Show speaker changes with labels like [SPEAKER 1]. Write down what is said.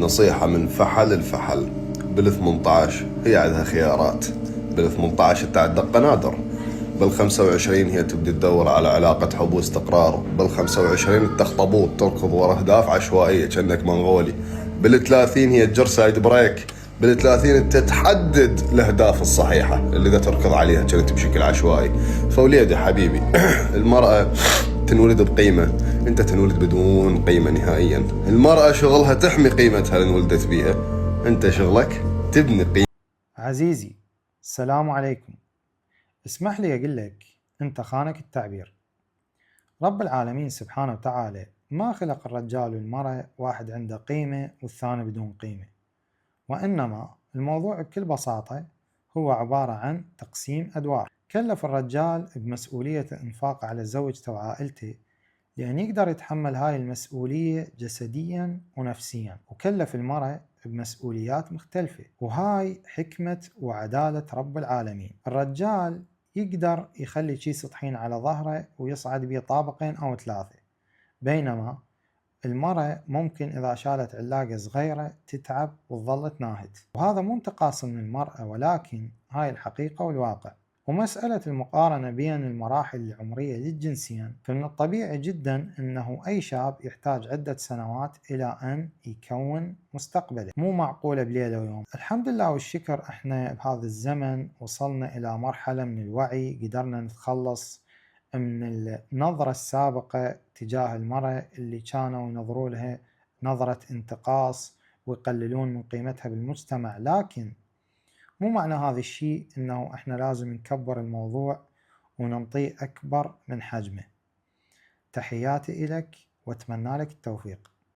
[SPEAKER 1] نصيحة من فحل الفحل. بال18 هي عندها خيارات. بال18 انت عندك قنادر. بال25 هي تبدي تدور على علاقة حب واستقرار. بال25 تخطبوط تركض ورا اهداف عشوائية كأنك منغولي. بال30 هي تجر سايد بريك. بال30 انت تحدد الاهداف الصحيحة اللي دا تركض عليها كانت بشكل عشوائي. فوليدي حبيبي المرأة تنولد بقيمة، انت تنولد بدون قيمة نهائيا. المرأة شغلها تحمي قيمتها اللي انولدت بيها، انت شغلك تبني قيمة.
[SPEAKER 2] عزيزي السلام عليكم. اسمح لي أقول لك أنت خانك التعبير. رب العالمين سبحانه وتعالى ما خلق الرجال والمرأة واحد عنده قيمة والثاني بدون قيمة، وإنما الموضوع بكل بساطة هو عبارة عن تقسيم أدوار. كلف الرجال بمسؤولية الإنفاق على زوجته وعائلته لأن يقدر يتحمل هاي المسؤولية جسديا ونفسيا، وكلف المرأة بمسؤوليات مختلفة، وهاي حكمة وعدالة رب العالمين. الرجال يقدر يخلي كيس طحين على ظهره ويصعد بيه طابقين أو 3، بينما المرأة ممكن إذا شالت علاقة صغيرة تتعب وتظل تناهد. وهذا مو انتقاص من المرأة، ولكن هاي الحقيقة والواقع. ومسألة المقارنة بين المراحل العمرية للجنسين، فمن الطبيعي جدا أنه أي شاب يحتاج عدة سنوات إلى أن يكون مستقبله، مو معقولة بليلة ويوم. الحمد لله والشكر احنا بهذا الزمن وصلنا إلى مرحلة من الوعي، قدرنا نتخلص من النظرة السابقة تجاه المرأة اللي كانوا ينظروا لها نظرة انتقاص ويقللون من قيمتها بالمجتمع. لكن مو معنى هذا الشيء انه احنا لازم نكبر الموضوع وننطيه اكبر من حجمه. تحياتي لك واتمنى لك التوفيق.